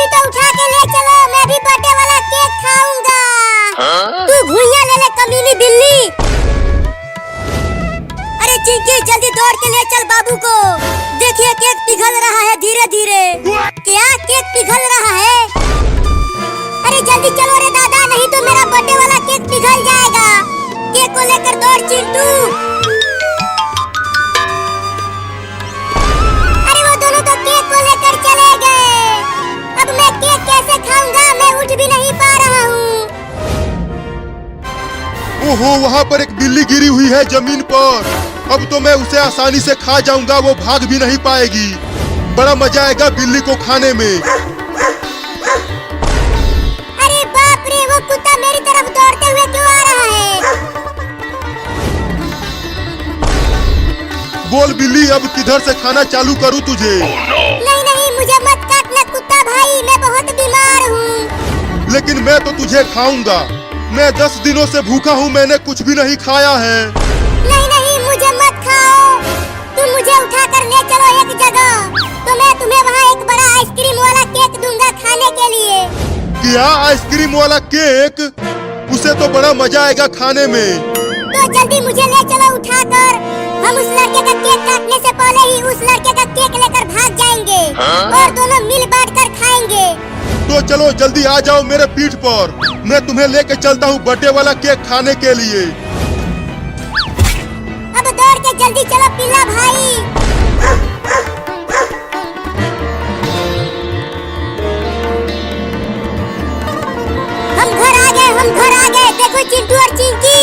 भी तो उठा के ले चलो, मैं भी बर्थडे वाला केक खाऊंगा। तू घुइयां ले ले कमीनी बिल्ली। अरे चिंकी जल्दी दौड़ के ले चल बाबू को। देखिए केक पिघल रहा है धीरे धीरे। क्या केक पिघल रहा है? अरे जल्दी चलो रे दादा, नहीं तो मेरा बर्थडे वाला केक पिघल जाएगा। केक को लेकर दौड़ चिंटू। अरे वो दोनों तो केक को लेकर चले गए। अब मैं केक कैसे खाऊंगा? मैं उठ भी नहीं पा रहा हूँ। ओहो, वहाँ पर एक बिल्ली गिरी हुई है जमीन पर। अब तो मैं उसे आसानी से खा जाऊंगा, वो भाग भी नहीं पाएगी। बड़ा मजा आएगा बिल्ली को खाने में। अरे बाप रे, वो कुत्ता मेरी तरफ दौड़ते हुए क्यों आ रहा है? बोल बिल्ली, अब किधर से खाना चालू करूँ तुझे? नहीं नहीं, मुझे मत काटना कुत्ता भाई, मैं बहुत बीमार हूँ। लेकिन मैं तो तुझे खाऊंगा। मैं 10 दिनों से भूखा हूँ, मैंने कुछ भी नहीं खाया है। नहीं नहीं, मुझे मत खाओ। तुम मुझे उठा कर ले चलो एक जगह, तो मैं तुम्हें वहाँ एक बड़ा आइसक्रीम वाला केक दूंगा खाने के लिए। क्या आइसक्रीम वाला केक? उसे तो बड़ा मजा आएगा खाने में। तो जल्दी मुझे ले चलो उठाकर। हम उस लड़के का केक काटने से पहले ही उस लड़के का केक लेकर भाग जाएंगे और दोनों मिल बांट कर खाएंगे। तो चलो जल्दी आ जाओ मेरे पीठ पर, मैं तुम्हें लेके चलता हूँ बर्थडे वाला केक खाने के लिए। अब दौड़ के जल्दी चलो पिल्ला भाई। हम घर आ गए। देखो चिंटू और चिंकी,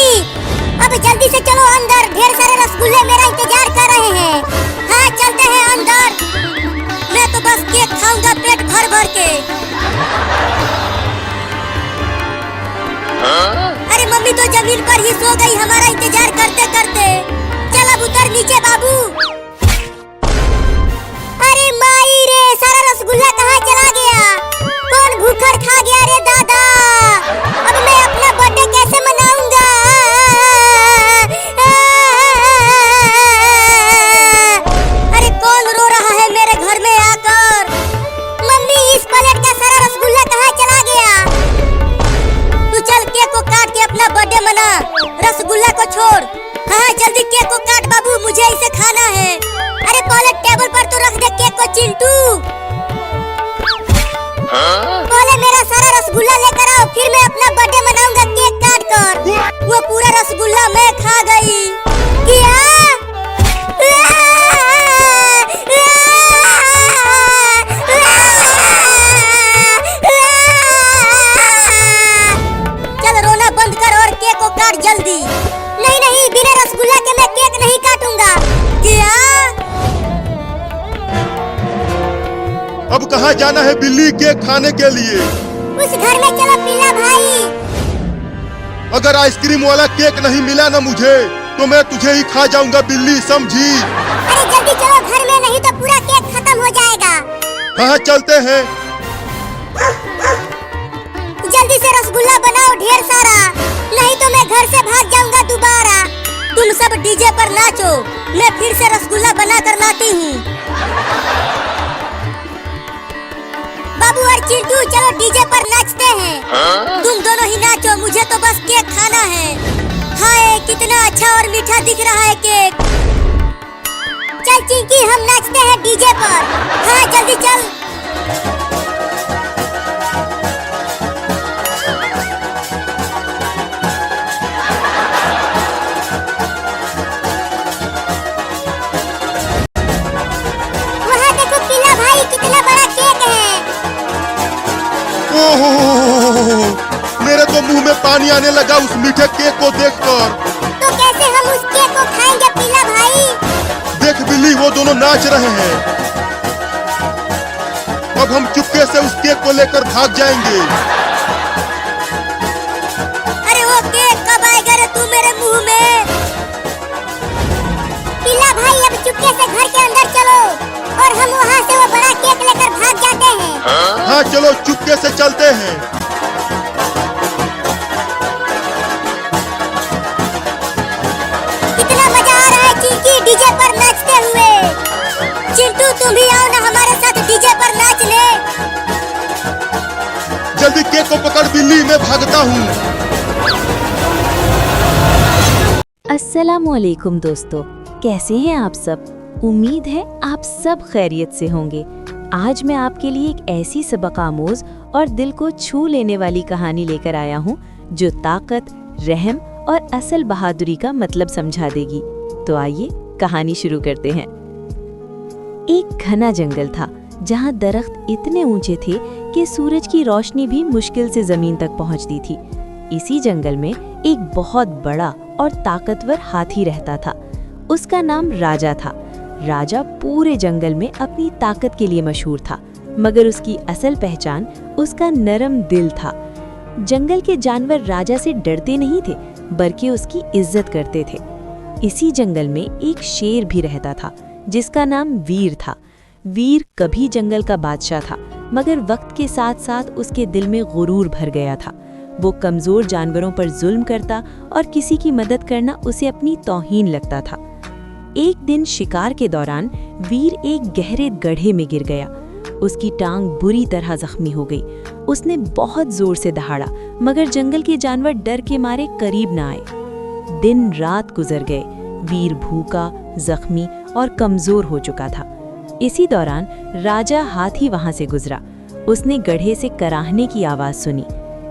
अब जल्दी से चलो अंदर। ढेर सारे रसगुल्ले मेरा इंतजार कर रहे हैं। हाँ चलते हैं अंदर। मैं तो बस केक खाऊंगा पेट भर भर के। अरे मम्मी तो जमीन पर ही सो गई हमारा इंतजार करते करते। चल अब उतर नीचे बाबू। अरे माई रे, सारा रसगुल्ला कहाँ चला गया? कौन भूखड़ खा गया रे दादा? अब मैं अपना बर्थडे कैसे मनाऊंगा? अरे कौन रो रहा है मेरे घर में आकर? मम्मी, इस प्लेट का सारा रसगुल्ला कहाँ चला गया? तू चल केक को काट के अपना बर्थडे मना, रसगुल्ला को छोड़। हाँ जल्दी केक को काट बाबू, मुझे इसे खाना है। अरे पहले टेबल पर तो रख दे केक को चिंटू। पहले मेरा सारा रसगुल्ला लेकर आओ, फिर मैं अपना बर्थडे मनाऊंगा केक काट कर। वो पूरा रसगुल्ला मैं खा गई। क्या? चल रोना बंद कर और केक को काट जल्दी। नहीं नहीं, बिना रसगुल्ला के मैं केक नहीं काटूंगा। क्या? अब कहाँ जाना है बिल्ली केक खाने के लिए? उस घर में चलो पिल्ला भाई। अगर आइसक्रीम वाला केक नहीं मिला ना मुझे, तो मैं तुझे ही खा जाऊंगा बिल्ली, समझी? अरे जल्दी चलो घर में, नहीं तो पूरा केक खत्म हो जाएगा। हाँ चलते हैं। जल्दी से रसगुल्ला बनाओ ढेर सारा, नहीं तो मैं घर से भाग जाऊंगा दोबारा। तुम सब डीजे पर नाचो, मैं फिर से रसगुल्ला बना कर लाती हूँ। बाबू और चिंटू चलो डीजे पर नाचते हैं। तुम दोनों ही नाचो, मुझे तो बस केक खाना है। हाय कितना अच्छा और मीठा दिख रहा है केक। चल चिंकी, हम नाचते हैं डीजे पर। हाँ जल्दी चल। वहाँ देखो पिल्ला भाई, कितना बड़ा केक है। ओहो, मेरे तो मुंह में पानी आने लगा उस मीठे केक को देखकर। तो कैसे हम उस केक को खाएंगे पिल्ला भाई? देख बिल्ली, वो दोनों नाच रहे हैं। अब हम चुपके से उस केक को लेकर भाग जाएंगे। अरे वो केक कब आएगा रे तू मेरे मुंह में? पिल्ला भाई अब चुपके से घर के अंदर चलो और हम वहाँ से वो बड़ा केक लेकर भाग जाते हैं। हाँ चलो चुपके से चलते हैं। कितना मजा आ रहा है चिंकी डीजे पर नाचते हुए। चिंटू तुम भी आओ ना हमारे साथ डीजे पर नाचने। जल्दी केक को पकड़ बिल्ली, मैं भागता हूँ। अस्सलामुअलैकुम दोस्तों, कैसे हैं आप सब? उम्मीद है आप सब खैरियत से होंगे। आज मैं आपके लिए एक ऐसी सबक आमोज और दिल को छू लेने वाली कहानी लेकर आया हूँ जो ताकत, रहम और असल बहादुरी का मतलब समझा देगी। तो आइए कहानी शुरू करते हैं। एक घना जंगल था जहाँ दरख्त इतने ऊंचे थे कि सूरज की रोशनी भी मुश्किल से जमीन तक पहुँचती थी। इसी जंगल में एक बहुत बड़ा और ताकतवर हाथी रहता था। उसका नाम राजा था। राजा पूरे जंगल में अपनी ताकत के लिए मशहूर था, मगर उसकी असल पहचान उसका नरम दिल था। जंगल के जानवर राजा से डरते नहीं थे, बल्कि उसकी इज्जत करते थे। इसी जंगल में एक शेर भी रहता था जिसका नाम वीर था। वीर कभी जंगल का बादशाह था, मगर वक्त के साथ साथ उसके दिल में गुरूर भर गया था। वो कमजोर जानवरों पर जुल्म करता और किसी की मदद करना उसे अपनी तौहीन लगता था। एक दिन शिकार के दौरान वीर एक गहरे गड्ढे में गिर गया। उसकी टांग बुरी तरह जख्मी हो गई। उसने बहुत जोर से दहाड़ा, मगर जंगल के जानवर डर के मारे करीब न आए। दिन रात गुजर गए। वीर भूखा, जख्मी और कमजोर हो चुका था। इसी दौरान राजा हाथी वहां से गुजरा। उसने गड्ढे से कराहने की आवाज सुनी।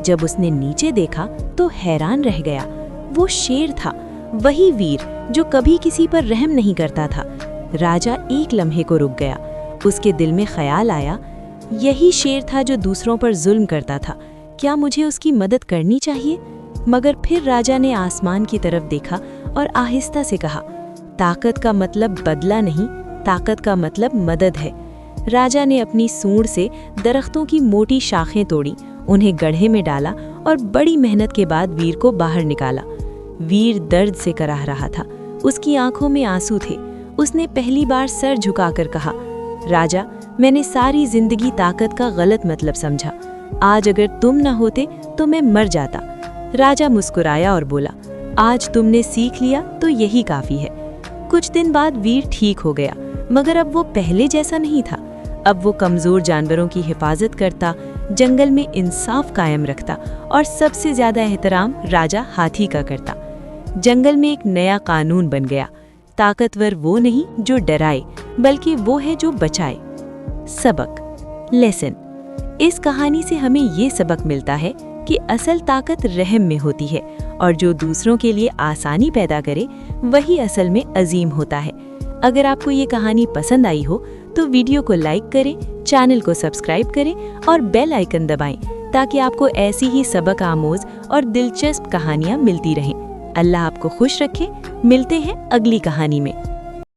जब उसने नीचे देखा तो हैरान रह गया। वो शेर था, वही वीर जो कभी किसी पर रहम नहीं करता था। राजा एक लम्हे को रुक गया। उसके दिल में ख्याल आया, यही शेर था जो दूसरों पर जुल्म करता था। क्या मुझे उसकी मदद करनी चाहिए? मगर फिर राजा ने आसमान की तरफ देखा और आहिस्ता से कहा, ताकत का मतलब बदला नहीं, ताकत का मतलब मदद है। राजा ने अपनी सूंड से दरख्तों की मोटी शाखें तोड़ी, उन्हें गड्ढे में डाला और बड़ी मेहनत के बाद वीर को बाहर निकाला। वीर दर्द से कराह रहा था। उसकी आंखों में आंसू थे। उसने पहली बार सर झुकाकर कहा, राजा, मैंने सारी जिंदगी ताकत का गलत मतलब समझा। आज अगर तुम न होते तो मैं मर जाता। राजा मुस्कुराया और बोला, आज तुमने सीख लिया तो यही काफी है। कुछ दिन बाद वीर ठीक हो गया, मगर अब वो पहले जैसा नहीं था। अब वो कमजोर जानवरों की हिफाजत करता, जंगल में इंसाफ कायम रखता और सबसे ज्यादा एहतराम राजा हाथी का करता। जंगल में एक नया कानून बन गया, ताकतवर वो नहीं जो डराए, बल्कि वो है जो बचाए। सबक, लेसन। इस कहानी से हमें ये सबक मिलता है कि असल ताकत रहम में होती है और जो दूसरों के लिए आसानी पैदा करे वही असल में अजीम होता है। अगर आपको ये कहानी पसंद आई हो तो वीडियो को लाइक करें, चैनल को सब्सक्राइब करें और बेल आइकन दबाएं ताकि आपको ऐसी ही सबक आमोज और दिलचस्प कहानियाँ मिलती रहें। अल्लाह आपको खुश रखे। मिलते हैं अगली कहानी में।